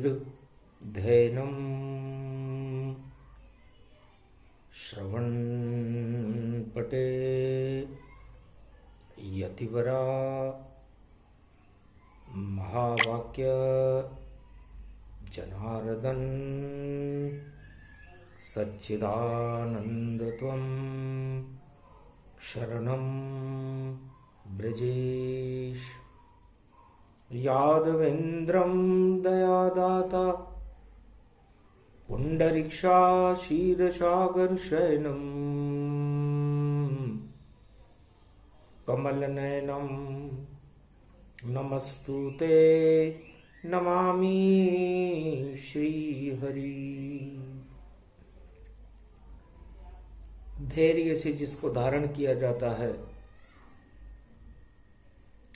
निर्धैनं श्रवणपटे यतिवरा महावाक्य जनार्दन सच्चिदानन्दत्वं शरणं ब्रजेश। यादवेन्द्रं दयादाता पुण्डरीक्षा क्षीरसागरशयनं कमलनयनं नमस्तुते नमामि श्रीहरि। धैर्य से जिसको धारण किया जाता है,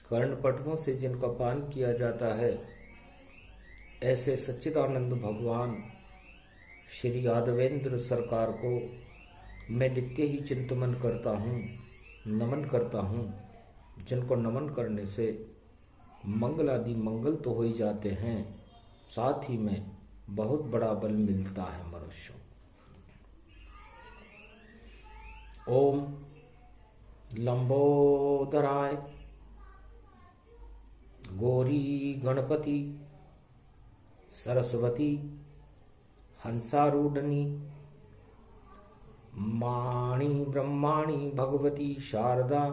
कर्णपटुओं से जिनका पान किया जाता है, ऐसे सच्चिदानंद भगवान श्री यादवेंद्र सरकार को मैं नित्य ही चिंतन करता हूँ, नमन करता हूँ, जिनको नमन करने से मंगल आदि मंगल तो हो ही जाते हैं, साथ ही में बहुत बड़ा बल मिलता है मनुष्यों। ओम लंबोदराय गौरी गणपति सरस्वती हंसारूढ़नी माणी ब्रह्माणी भगवती शारदा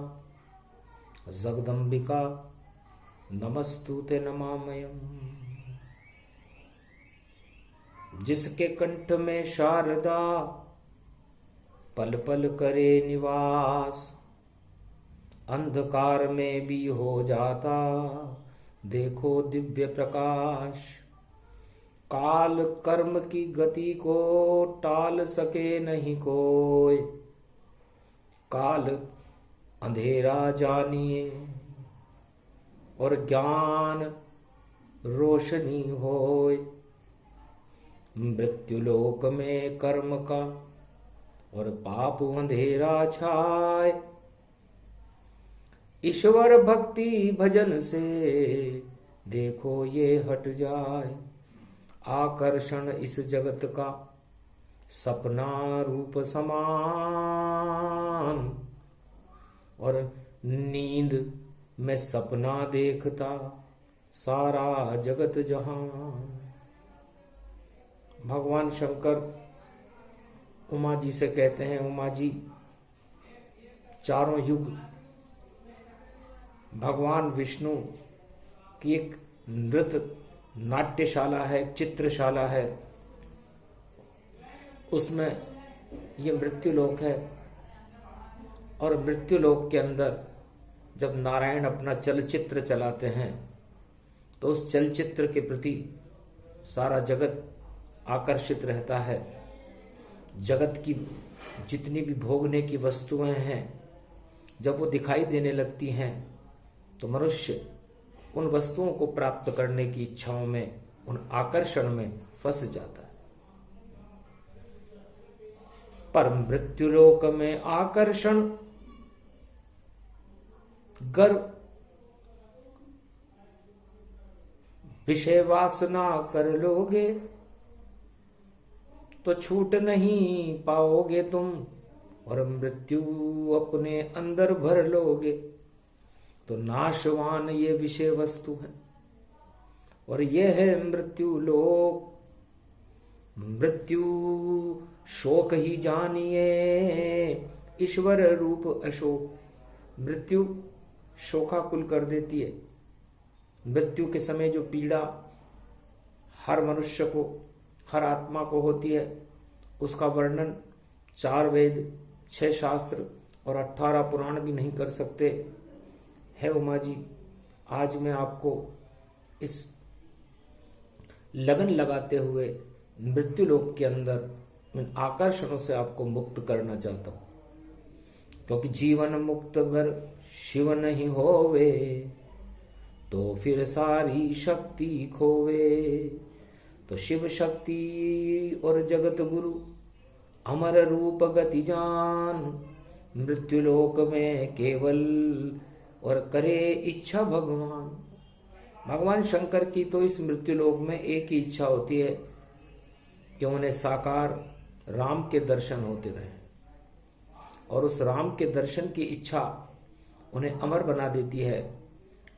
जगदम्बिका नमस्तुते नमामयम्। जिसके कंठ में शारदा पल पल करे निवास, अंधकार में भी हो जाता देखो दिव्य प्रकाश। काल कर्म की गति को टाल सके नहीं कोई, काल अंधेरा जानिए और ज्ञान रोशनी होए। मृत्युलोक में कर्म का और पाप अंधेरा छाए, ईश्वर भक्ति भजन से देखो ये हट जाए। आकर्षण इस जगत का सपना रूप समान, और नींद में सपना देखता सारा जगत जहान। भगवान शंकर उमा जी से कहते हैं, उमा जी चारों युग भगवान विष्णु की एक नृत्य नाट्यशाला है, चित्रशाला है, उसमें ये मृत्युलोक है। और मृत्युलोक के अंदर जब नारायण अपना चलचित्र चलाते हैं तो उस चलचित्र के प्रति सारा जगत आकर्षित रहता है। जगत की जितनी भी भोगने की वस्तुएं हैं, जब वो दिखाई देने लगती हैं तो मनुष्य उन वस्तुओं को प्राप्त करने की इच्छाओं में, उन आकर्षण में फंस जाता है। पर मृत्युलोक में आकर्षण गर्व विषय वासना कर लोगे तो छूट नहीं पाओगे तुम, और मृत्यु अपने अंदर भर लोगे तो नाशवान ये विषय वस्तु है। और यह है मृत्यु लोक, मृत्यु शोक ही जानिए ईश्वर रूप अशोक। मृत्यु शोकाकुल कर देती है। मृत्यु के समय जो पीड़ा हर मनुष्य को, हर आत्मा को होती है, उसका वर्णन 4 वेद, 6 शास्त्र और 18 पुराण भी नहीं कर सकते। है उमा जी, आज मैं आपको इस लगन लगाते हुए मृत्युलोक के अंदर इन आकर्षणों से आपको मुक्त करना चाहता हूं, क्योंकि जीवन मुक्त अगर शिव नहीं होवे तो फिर सारी शक्ति खोवे। तो शिव शक्ति और जगत गुरु अमर रूप गति जान, मृत्युलोक में केवल और करे इच्छा भगवान। भगवान शंकर की तो इस मृत्युलोक में एक ही इच्छा होती है कि उन्हें साकार राम के दर्शन होते रहे, और उस राम के दर्शन की इच्छा उन्हें अमर बना देती है,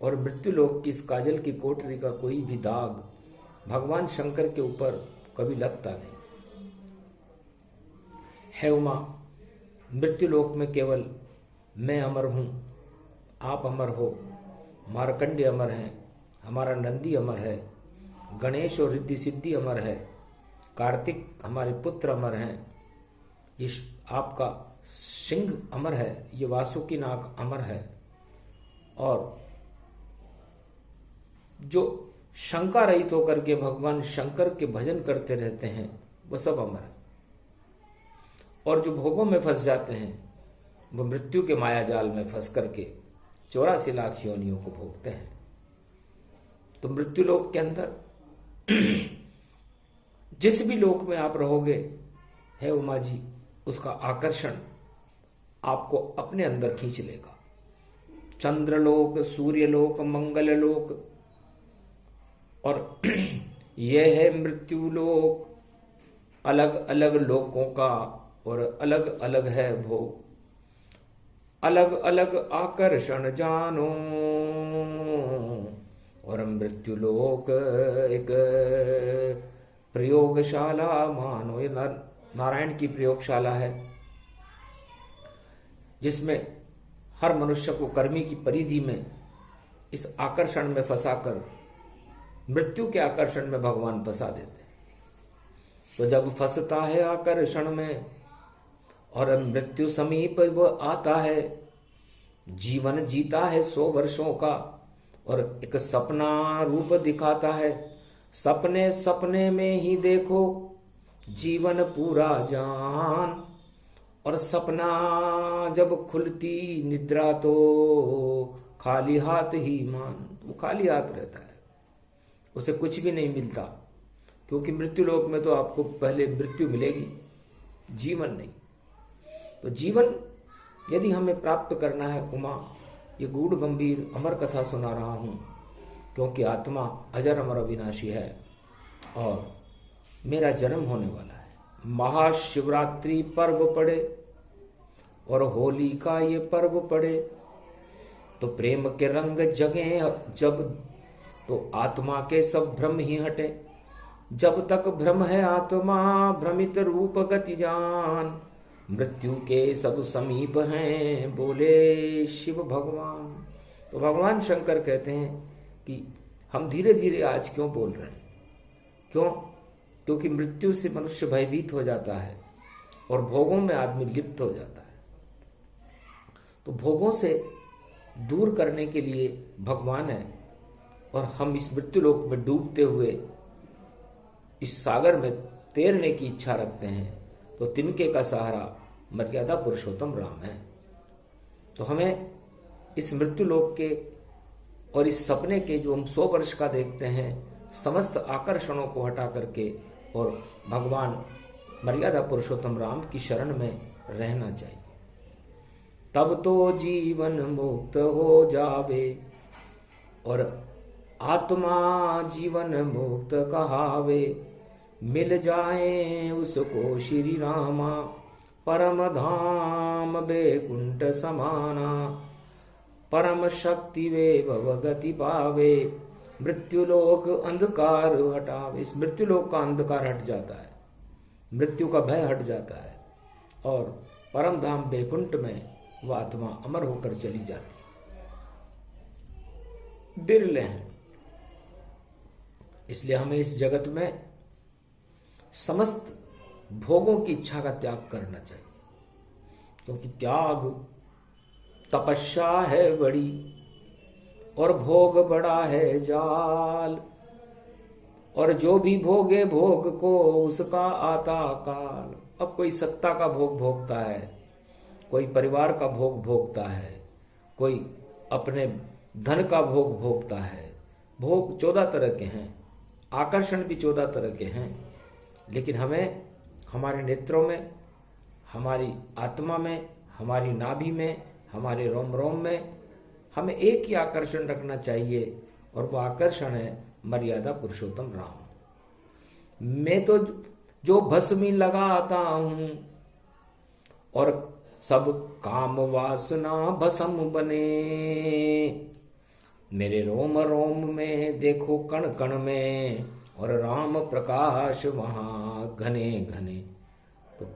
और मृत्युलोक की इस काजल की कोठरी का कोई भी दाग भगवान शंकर के ऊपर कभी लगता नहीं है। उमा, मृत्युलोक में केवल मैं अमर हूं, आप अमर हो, मार्कंडेय अमर हैं, हमारा नंदी अमर है, गणेश और रिद्धि सिद्धि अमर है, कार्तिक हमारे पुत्र अमर हैं, ये आपका सिंह अमर है, ये वासुकी नाग अमर है, और जो शंका रहित होकर के भगवान शंकर के भजन करते रहते हैं वो सब अमर है। और जो भोगों में फंस जाते हैं वो मृत्यु के माया जाल में फंस करके 84 लाख योनियों को भोगते हैं। तो मृत्युलोक के अंदर जिस भी लोक में आप रहोगे है उमा जी, उसका आकर्षण आपको अपने अंदर खींच लेगा। चंद्रलोक, सूर्यलोक, मंगललोक, और यह है मृत्युलोक, अलग अलग लोकों का और अलग अलग है भोग, अलग अलग आकर्षण जानो, और मृत्युलोक एक प्रयोगशाला मानो। ये नारायण की प्रयोगशाला है जिसमें हर मनुष्य को कर्मी की परिधि में इस आकर्षण में फंसाकर मृत्यु के आकर्षण में भगवान फंसा देते हैं। तो जब फंसता है आकर्षण में और मृत्यु समीप वो आता है, जीवन जीता है 100 वर्षों का और एक सपना रूप दिखाता है, सपने सपने में ही देखो जीवन पूरा जान, और सपना जब खुलती निद्रा तो खाली हाथ ही मान। वो खाली हाथ रहता है, उसे कुछ भी नहीं मिलता, क्योंकि मृत्युलोक में तो आपको पहले मृत्यु मिलेगी, जीवन नहीं। तो जीवन यदि हमें प्राप्त करना है उमा, ये गूढ़ गंभीर अमर कथा सुना रहा हूं, क्योंकि आत्मा अजर अमर अविनाशी है और मेरा जन्म होने वाला है। महाशिवरात्रि पर्व पड़े और होली का ये पर्व पड़े तो प्रेम के रंग जगे जब, तो आत्मा के सब भ्रम ही हटे। जब तक भ्रम है आत्मा भ्रमित रूप गति जान, मृत्यु के सब समीप हैं बोले शिव भगवान। तो भगवान शंकर कहते हैं कि हम धीरे धीरे आज क्यों बोल रहे हैं, क्यों? क्योंकि मृत्यु से मनुष्य भयभीत हो जाता है और भोगों में आदमी लिप्त हो जाता है। तो भोगों से दूर करने के लिए भगवान है, और हम इस मृत्युलोक में डूबते हुए इस सागर में तैरने की इच्छा रखते हैं, तो तिनके का सहारा मर्यादा पुरुषोत्तम राम है। तो हमें इस मृत्युलोक के और इस सपने के जो हम 100 वर्ष का देखते हैं, समस्त आकर्षणों को हटा करके और भगवान मर्यादा पुरुषोत्तम राम की शरण में रहना चाहिए। तब तो जीवन मुक्त हो जावे और आत्मा जीवन मुक्त कहावे, मिल जाए उसको श्री रामा परम धाम बैकुंठ समाना, परम शक्ति वे भवगति पावे, मृत्युलोक अंधकार हटावे। इस मृत्युलोक का अंधकार हट जाता है, मृत्यु का भय हट जाता है, और परम धाम बैकुंठ में वह आत्मा अमर होकर चली जाती है। बिरले हैं, इसलिए हमें इस जगत में समस्त भोगों की इच्छा का त्याग करना चाहिए, क्योंकि त्याग तपस्या है बड़ी और भोग बड़ा है जाल, और जो भी भोगे भोग को उसका आता काल। अब कोई सत्ता का भोग भोगता है, कोई परिवार का भोग भोगता है, कोई अपने धन का भोग भोगता है। भोग 14 तरह के हैं, आकर्षण भी 14 तरह के हैं, लेकिन हमें हमारे नेत्रों में, हमारी आत्मा में, हमारी नाभि में, हमारे रोम रोम में हमें एक ही आकर्षण रखना चाहिए, और वो आकर्षण है मर्यादा पुरुषोत्तम राम। मैं तो जो भस्मी लगाता हूं और सब काम वासना भस्म बने, मेरे रोम रोम में देखो कण कण में, और राम प्रकाश वहां घने घने। तो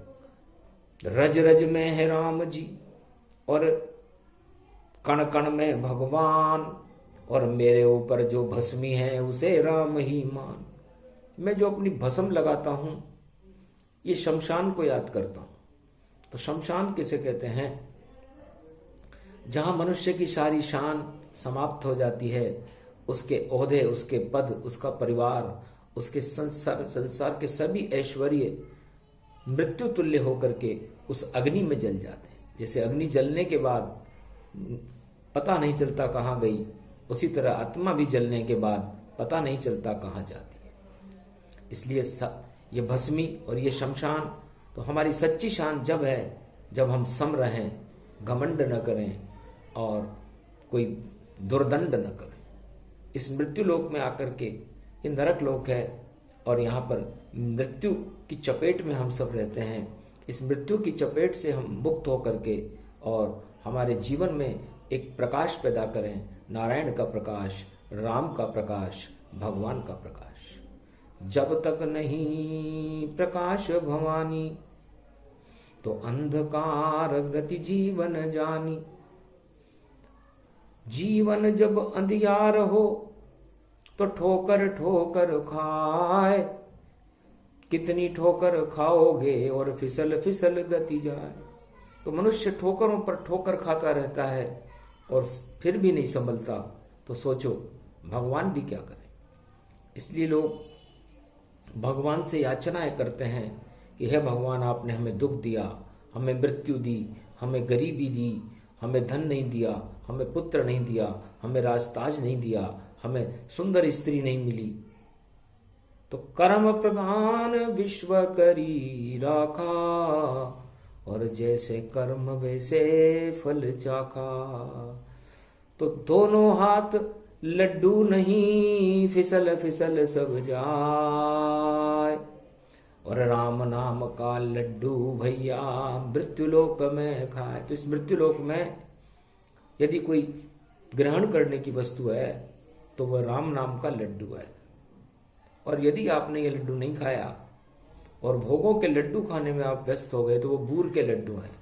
रज रज में है राम जी और कण कण में भगवान, और मेरे ऊपर जो भस्मी है उसे राम ही मान। मैं जो अपनी भस्म लगाता हूं ये शमशान को याद करता हूं। तो शमशान किसे कहते हैं? जहां मनुष्य की सारी शान समाप्त हो जाती है, उसके ओहदे, उसके पद, उसका परिवार, उसके संसार के सभी ऐश्वर्य मृत्यु तुल्य होकर के उस अग्नि में जल जाते हैं। जैसे अग्नि जलने के बाद पता नहीं चलता कहाँ गई, उसी तरह आत्मा भी जलने के बाद पता नहीं चलता कहाँ जाती है। इसलिए ये भस्मी और ये शमशान तो हमारी सच्ची शान जब है जब हम सम रहें, घमंड न करें और कोई दुर्दंड न करें। इस मृत्यु लोक में आकर के, ये नरक लोक है और यहाँ पर मृत्यु की चपेट में हम सब रहते हैं। इस मृत्यु की चपेट से हम मुक्त होकर के और हमारे जीवन में एक प्रकाश पैदा करें, नारायण का प्रकाश, राम का प्रकाश, भगवान का प्रकाश। जब तक नहीं प्रकाश भवानी तो अंधकार गति जीवन जानी। जीवन जब अंधियार हो तो ठोकर ठोकर खाए, कितनी ठोकर खाओगे और फिसल फिसल गति जाए। तो मनुष्य ठोकरों पर ठोकर खाता रहता है और फिर भी नहीं संभलता, तो सोचो भगवान भी क्या करे। इसलिए लोग भगवान से याचनाएं करते हैं कि हे भगवान, आपने हमें दुख दिया, हमें मृत्यु दी, हमें गरीबी दी, हमें धन नहीं दिया, हमें पुत्र नहीं दिया, हमें राजताज नहीं दिया, हमें सुंदर स्त्री नहीं मिली। तो कर्म प्रधान विश्व करी राखा, और जैसे कर्म वैसे फल चाखा। तो दोनों हाथ लड्डू नहीं, फिसल फिसल सब जाए, और राम नाम का लड्डू भैया मृत्युलोक में खाए। तो इस मृत्युलोक में यदि कोई ग्रहण करने की वस्तु है तो वह राम नाम का लड्डू है। और यदि आपने ये लड्डू नहीं खाया और भोगों के लड्डू खाने में आप व्यस्त हो गए तो वो बूर के लड्डू हैं।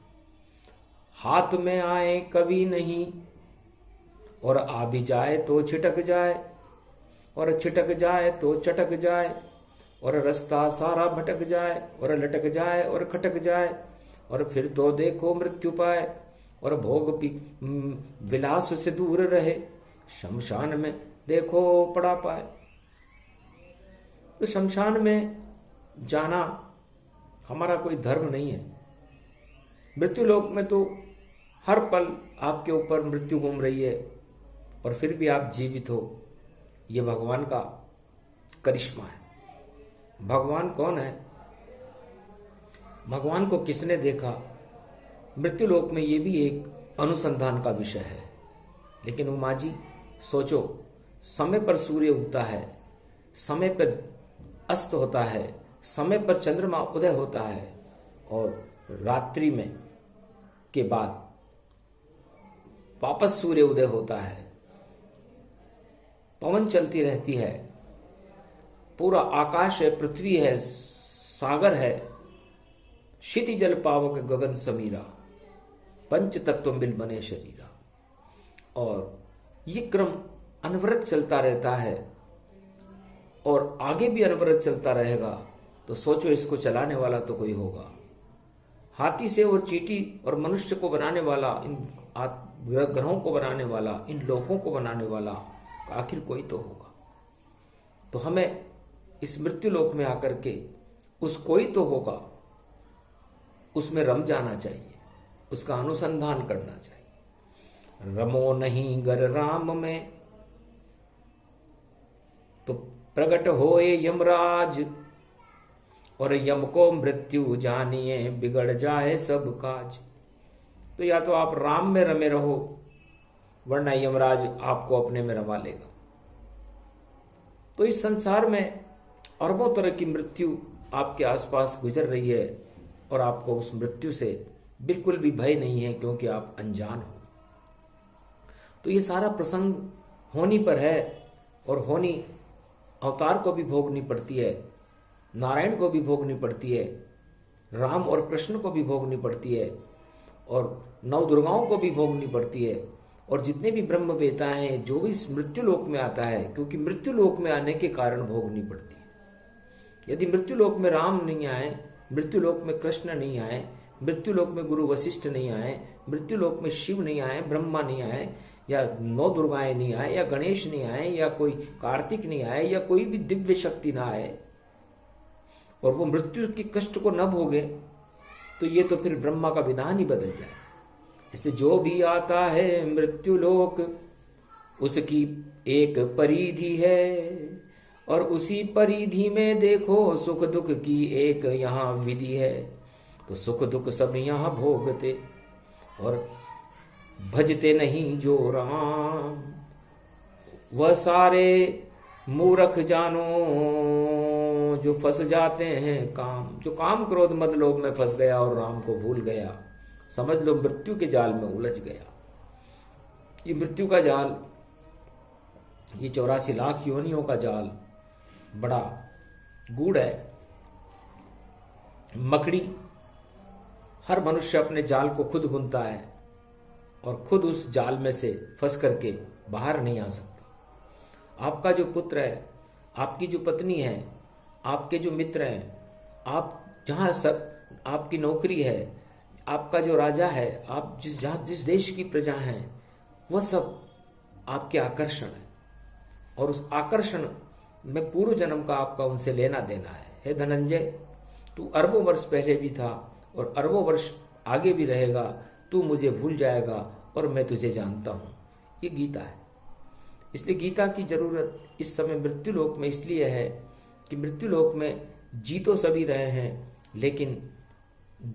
हाथ में आए कभी नहीं और आ भी जाए तो छिटक जाए, और छिटक जाए तो चटक जाए, और रास्ता सारा भटक जाए, और लटक जाए और खटक जाए, और फिर तो देखो मृत्यु पाए, और भोग विलास से दूर रहे, शमशान में देखो पड़ा पाए। तो शमशान में जाना हमारा कोई धर्म नहीं है। मृत्यु लोक में तो हर पल आपके ऊपर मृत्यु घूम रही है और फिर भी आप जीवित हो। ये भगवान का करिश्मा है। भगवान कौन है? भगवान को किसने देखा? मृत्यु लोक में ये भी एक अनुसंधान का विषय है। लेकिन उमा जी सोचो, समय पर सूर्य उगता है, समय पर अस्त होता है, समय पर चंद्रमा उदय होता है, और रात्रि में के बाद वापस सूर्य उदय होता है। पवन चलती रहती है, पूरा आकाश है, पृथ्वी है, सागर है, क्षिति जल पावक गगन समीरा, पंच तत्व मिल बने शरीरा। और ये क्रम अनवरत चलता रहता है और आगे भी अनवरत चलता रहेगा। तो सोचो, इसको चलाने वाला तो कोई होगा। हाथी से और चींटी और मनुष्य को बनाने वाला, इन ग्रहों को बनाने वाला, इन लोकों को बनाने वाला आखिर कोई तो होगा। तो हमें इस मृत्यु लोक में आकर के उस कोई तो होगा उसमें रम जाना चाहिए, उसका अनुसंधान करना चाहिए। रमो नहीं गर राम में तो प्रकट होए यमराज, और यम को मृत्यु जानिए बिगड़ जाए सब काज। तो या तो आप राम में रमे रहो, वरना यमराज आपको अपने में रमा लेगा। तो इस संसार में अरबों तरह की मृत्यु आपके आसपास गुजर रही है और आपको उस मृत्यु से बिल्कुल भी भय नहीं है, क्योंकि आप अनजान हो। तो ये सारा प्रसंग होनी पर है, और होनी अवतार को भी भोगनी पड़ती है, नारायण को भी भोगनी पड़ती है, राम और कृष्ण को भी भोगनी पड़ती है, और नौ दुर्गाओं को भी भोगनी पड़ती है, और जितने भी ब्रह्मवेता हैं, जो भी इस मृत्यु लोक में आता है, क्योंकि मृत्यु लोक में आने के कारण भोगनी पड़ती है। यदि मृत्यु लोक में राम नहीं आए, मृत्यु लोक में कृष्ण नहीं आए, मृत्यु लोक में गुरु वशिष्ठ नहीं आए, मृत्यु लोक में शिव नहीं आए, ब्रह्मा नहीं आए, या नौ दुर्गाएं नहीं आए, या गणेश नहीं आए, या कोई कार्तिक नहीं आए, या कोई भी दिव्य शक्ति ना आए, और वो मृत्यु के कष्ट को न भोगे, तो ये तो फिर ब्रह्मा का विधान ही बदल जाए। इसलिए जो भी आता है मृत्यु लोक, उसकी एक परिधि है, और उसी परिधि में देखो सुख दुख की एक यहाँ विधि है। तो सुख दुख सब यहाँ भोगते, और भजते नहीं जो राम, वह सारे मूर्ख जानो जो फंस जाते हैं काम। जो काम क्रोध मद लोभ में फंस गया और राम को भूल गया, समझ लो मृत्यु के जाल में उलझ गया। ये मृत्यु का जाल, ये 84 लाख योनियों का जाल बड़ा गूढ़ है। मकड़ी, हर मनुष्य अपने जाल को खुद बुनता है और खुद उस जाल में से फंस करके बाहर नहीं आ सकता। आपका जो पुत्र है, आपकी जो पत्नी है, आपके जो मित्र हैं, आप जहां सब आपकी नौकरी है, आपका जो राजा है, आप जिस देश की प्रजा हैं, वह सब आपके आकर्षण है, और उस आकर्षण में पूर्व जन्म का आपका उनसे लेना देना है। हे धनंजय, तू अरबों वर्ष पहले भी था और अरबों वर्ष आगे भी रहेगा। तू मुझे भूल जाएगा और मैं तुझे जानता हूं। ये गीता है। इसलिए गीता की जरूरत इस समय मृत्यु लोक में इसलिए है कि मृत्यु लोक में जी तो सभी रहे हैं, लेकिन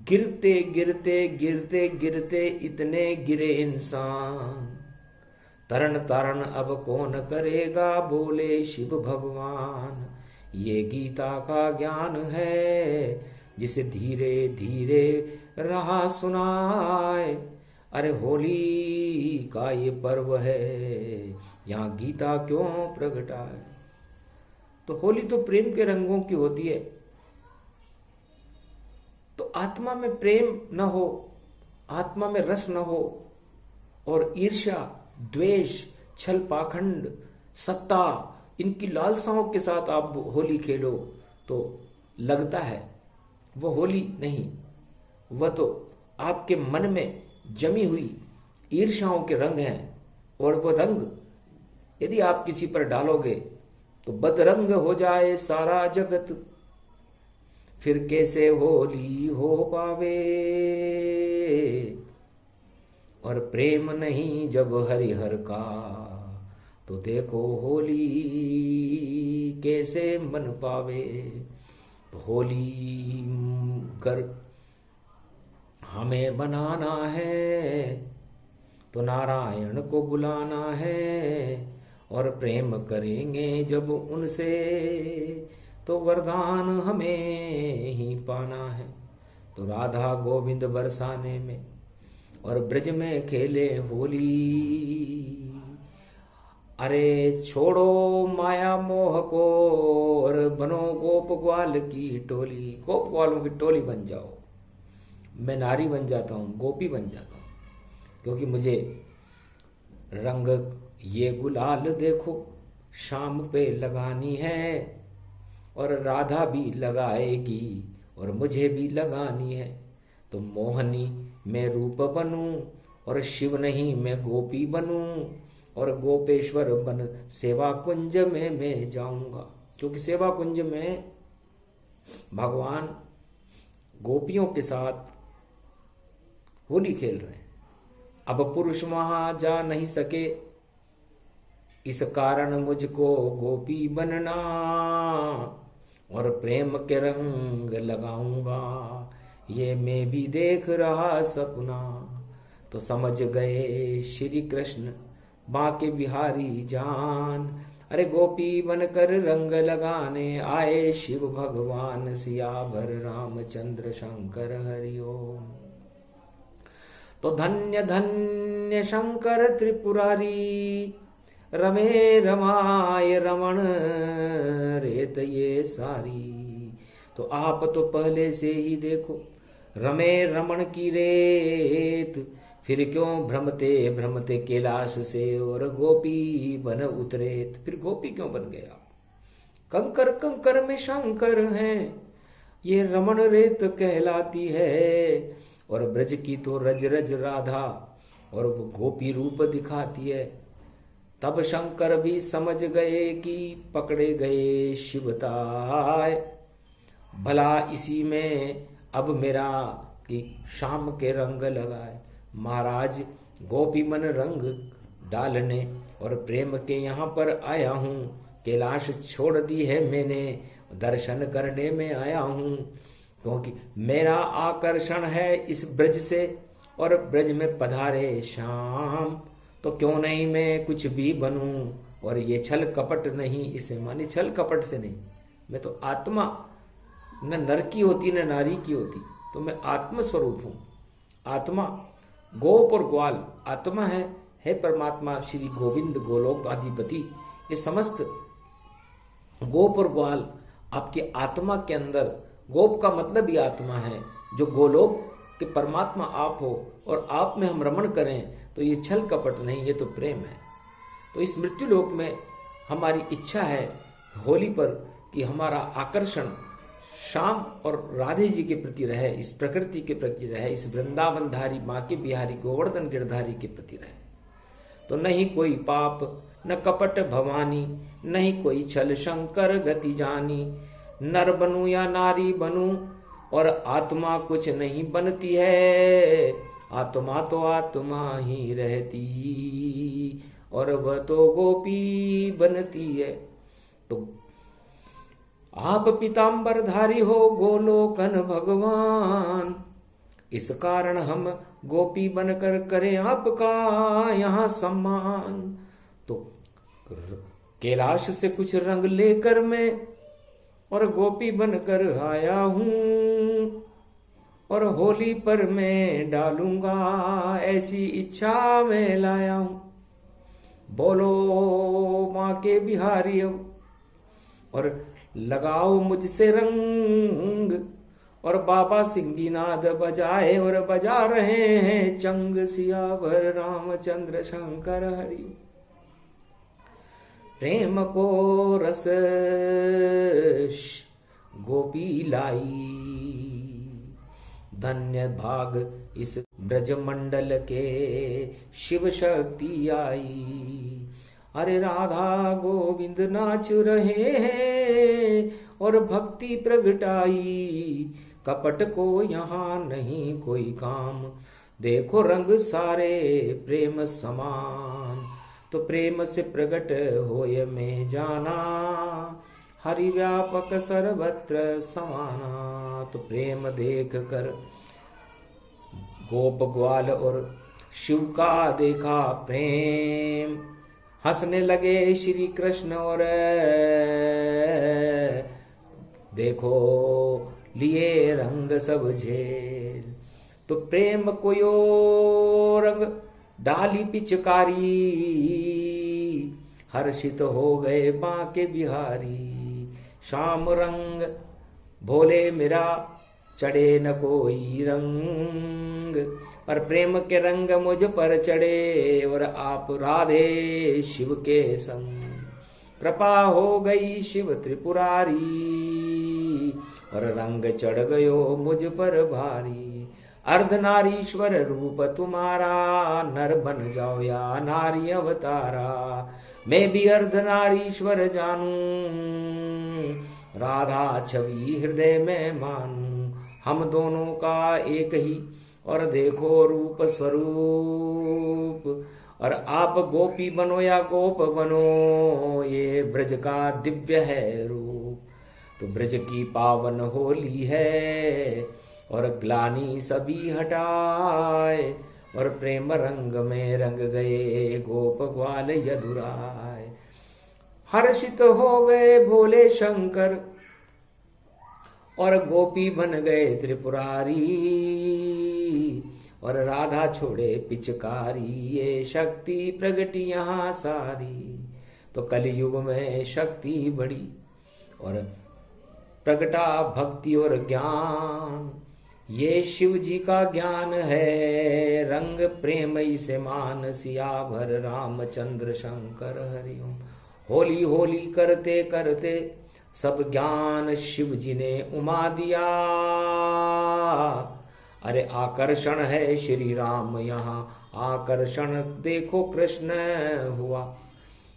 गिरते गिरते गिरते गिरते इतने गिरे इंसान, तरण तारण अब कौन करेगा, बोले शिव भगवान। ये गीता का ज्ञान है, जिसे धीरे धीरे रहा सुनाए। अरे होली का ये पर्व है, यहाँ गीता क्यों प्रगटाए। तो होली तो प्रेम के रंगों की होती है। तो आत्मा में प्रेम न हो, आत्मा में रस न हो, और ईर्ष्या, द्वेष, छल, पाखंड, सत्ता, इनकी लालसाओं के साथ आप होली खेलो, तो लगता है वो होली नहीं, वह तो आपके मन में जमी हुई ईर्ष्याओं के रंग हैं। और वो रंग यदि आप किसी पर डालोगे तो बदरंग हो जाए सारा जगत, फिर कैसे होली हो पावे। और प्रेम नहीं जब हरिहर का, तो देखो होली कैसे मन पावे। तो होली कर हमें बनाना है, तो नारायण को बुलाना है, और प्रेम करेंगे जब उनसे, तो वरदान हमें ही पाना है। तो राधा गोविंद बरसाने में और ब्रज में खेले होली। अरे छोड़ो माया मोह को और बनो गोप ग्वाल की टोली। गोप ग्वालों की टोली बन जाओ। मैं नारी बन जाता हूँ, गोपी बन जाता हूँ, क्योंकि मुझे रंग ये गुलाल देखो शाम पे लगानी है, और राधा भी लगाएगी और मुझे भी लगानी है। तो मोहनी मैं रूप बनूं और शिव नहीं मैं गोपी बनूं, और गोपेश्वर बन सेवा कुंज में मैं जाऊंगा। क्योंकि सेवा कुंज में भगवान गोपियों के साथ होली खेल रहे हैं। अब पुरुष वहां जा नहीं सके, इस कारण मुझको गोपी बनना, और प्रेम के रंग लगाऊंगा, ये मैं भी देख रहा सपना। तो समझ गए श्री कृष्ण बांके बिहारी जान, अरे गोपी बनकर रंग लगाने आए शिव भगवान सियावर रामचंद्र शंकर हरिओम। तो धन्य धन्य शंकर त्रिपुरारी, रमे रमाय रमण रेत ये सारी। तो आप तो पहले से ही देखो रमे रमण की रेत, फिर क्यों भ्रमते भ्रमते कैलाश से और गोपी बन उतरे। फिर गोपी क्यों बन गया? कंकर कंकर में शंकर हैं, ये रमण रेत कहलाती है। और ब्रज की तो रज रज राधा और वो गोपी रूप दिखाती है। तब शंकर भी समझ गए कि पकड़े गए शिवताय, भला इसी में अब मेरा कि शाम के रंग लगाए। महाराज गोपी मन रंग डालने और प्रेम के यहाँ पर आया हूँ, कैलाश छोड़ दी है मैंने, दर्शन करने में आया हूँ। क्योंकि मेरा आकर्षण है इस ब्रज से और ब्रज में पधारे श्याम, तो क्यों नहीं मैं कुछ भी बनूं। और ये छल कपट नहीं, इसे माने छल कपट से नहीं, मैं तो आत्मा न नर की होती न नारी की होती, तो मैं आत्म स्वरूप हूं। आत्मा गोप और ग्वाल आत्मा है परमात्मा श्री गोविंद गोलोक अधिपति। ये समस्त गोप और ग्वाल आपकी आत्मा के अंदर, गोप का मतलब ही आत्मा है, जो गोलोक के परमात्मा आप हो और आप में हम रमण करें, तो ये छल कपट नहीं, ये तो प्रेम है। तो इस मृत्यु लोक में हमारी इच्छा है होली पर कि हमारा आकर्षण श्याम और राधे जी के प्रति रहे, इस प्रकृति के प्रति रहे, इस वृंदावन धारी माँ के बिहारी गोवर्धन गिरधारी के प्रति रहे। तो नहीं कोई पाप न कपट भवानी, नहीं कोई छल शंकर गति जानी। नर बनूं या नारी बनूं और आत्मा कुछ नहीं बनती है, आत्मा तो आत्मा ही रहती और वह तो गोपी बनती है। तो आप पीताम्बरधारी हो गोलोकन भगवान, इस कारण हम गोपी बनकर करें आपका यहाँ सम्मान। तो कैलाश से कुछ रंग लेकर मैं और गोपी बनकर आया हूं, और होली पर मैं डालूंगा ऐसी इच्छा मैं लाया हूं। बोलो माँ के बिहारी और लगाओ मुझसे रंग, और बाबा सिंगीनाद बजाए और बजा रहे हैं चंग, सियावर रामचंद्र शंकर हरि। प्रेम को रस गोपी लाई, धन्य भाग इस ब्रज मंडल के शिव शक्ति आई। अरे राधा गोविंद नाच रहे हैं और भक्ति प्रगटाई, कपट को यहाँ नहीं कोई काम, देखो रंग सारे प्रेम समान। तो प्रेम से प्रगट होय में जाना, हरि व्यापक सर्वत्र समाना। तो प्रेम देख कर गोप ग्वाल और शिव का देखा प्रेम, हंसने लगे श्री कृष्ण और देखो लिए रंग सब झेल। तो प्रेम को यो रंग डाली पिचकारी, हर्षित हो गए बांके बिहारी। श्याम रंग भोले मेरा चढ़े न कोई रंग, पर प्रेम के रंग मुझ पर चढ़े और आप राधे शिव के संग। कृपा हो गई शिव त्रिपुरारी और रंग चढ़ गयो मुझ पर भारी। अर्धनारीश्वर रूप तुम्हारा, नर बन जाओ या नारी अवतारा। मैं भी अर्धनारीश्वर जानू, राधा छवि हृदय में मानू। हम दोनों का एक ही और देखो रूप स्वरूप, और आप गोपी बनो या गोप बनो, ये ब्रज का दिव्य है रूप। तो ब्रज की पावन होली है और ग्लानी सभी हटाए, और प्रेम रंग में रंग गए गोप ग्वाल यदुराय। हर्षित हो गए भोले शंकर और गोपी बन गए त्रिपुरारी और राधा छोड़े पिचकारी, ये शक्ति प्रगटी यहाँ सारी। तो कलयुग में शक्ति बढ़ी और प्रगटा भक्ति और ज्ञान, ये शिव जी का ज्ञान है, रंग प्रेम से मान सिया भर रामचंद्र शंकर हरिओम। होली होली करते करते सब ज्ञान शिव जी ने उमा दिया, अरे आकर्षण है श्री राम यहाँ, आकर्षण देखो कृष्ण हुआ।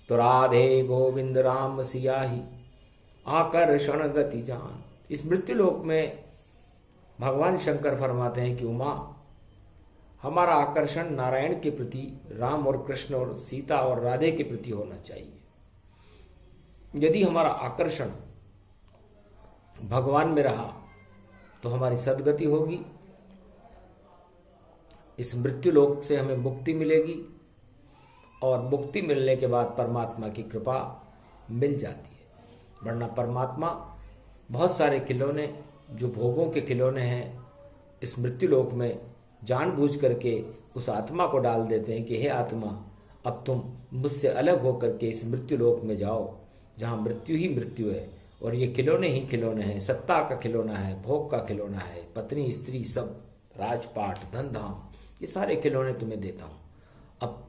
तो राधे गोविंद राम सियाही आकर्षण गति जान। इस मृत्युलोक में भगवान शंकर फरमाते हैं कि उमा, हमारा आकर्षण नारायण के प्रति, राम और कृष्ण और सीता और राधे के प्रति होना चाहिए। यदि हमारा आकर्षण भगवान में रहा तो हमारी सद्गति होगी, इस मृत्युलोक से हमें मुक्ति मिलेगी और मुक्ति मिलने के बाद परमात्मा की कृपा मिल जाती है। वरना परमात्मा बहुत सारे खिलौने जो भोगों के खिलौने हैं इस मृत्युलोक में जानबूझ करके उस आत्मा को डाल देते हैं कि हे आत्मा, अब तुम मुझसे अलग होकर के इस मृत्युलोक में जाओ जहां मृत्यु ही मृत्यु है और ये खिलौने ही खिलौने हैं, सत्ता का खिलौना है, भोग का खिलौना है, पत्नी स्त्री सब, राजपाट धन धाम, ये सारे खिलौने तुम्हें देता हूं। अब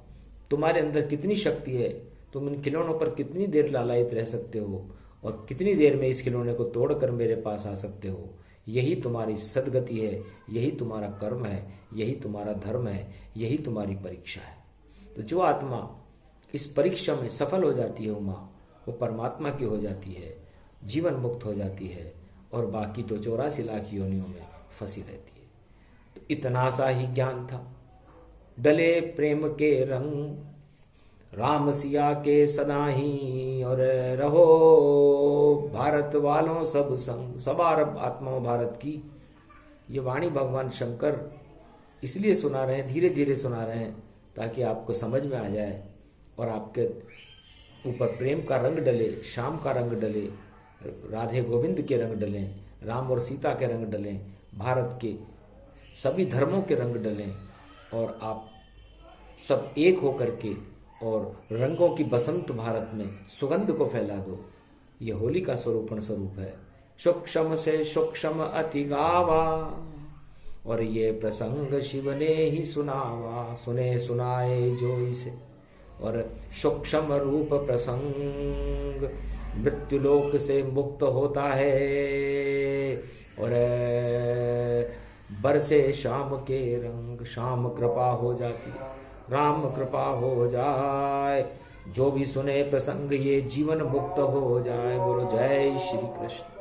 तुम्हारे अंदर कितनी शक्ति है, तुम इन खिलौनों पर कितनी देर लालायित रह सकते हो और कितनी देर में इस खिलौने को तोड़कर मेरे पास आ सकते हो। यही तुम्हारी सद्गति है, यही तुम्हारा कर्म है, यही तुम्हारा धर्म है, यही तुम्हारी परीक्षा है। तो जो आत्मा इस परीक्षा में सफल हो जाती है उमा, वो परमात्मा की हो जाती है, जीवन मुक्त हो जाती है और बाकी तो 84 लाख योनियों में फंसी रहती है। तो इतना सा ही ज्ञान था। डले प्रेम के रंग राम सिया के सदा ही, और रहो भारत वालों सब संग, सब अरब आत्माओं भारत की। ये वाणी भगवान शंकर इसलिए सुना रहे हैं, धीरे धीरे सुना रहे हैं ताकि आपको समझ में आ जाए और आपके ऊपर प्रेम का रंग डले, श्याम का रंग डले, राधे गोविंद के रंग डलें, राम और सीता के रंग डलें, भारत के सभी धर्मों के रंग डलें और आप सब एक होकर के और रंगों की बसंत भारत में सुगंध को फैला दो। ये होली का स्वरूपण स्वरूप है। सूक्ष्म से सूक्ष्म अति गावा और ये प्रसंग शिव ने ही सुनावा, सुने सुनाए जो इसे। और सूक्ष्म रूप प्रसंग मृत्युलोक से मुक्त होता है और बरसे शाम के रंग, शाम कृपा हो जाती है, राम कृपा हो जाए। जो भी सुने प्रसंग ये जीवन मुक्त हो जाए। बोलो जय श्री कृष्ण।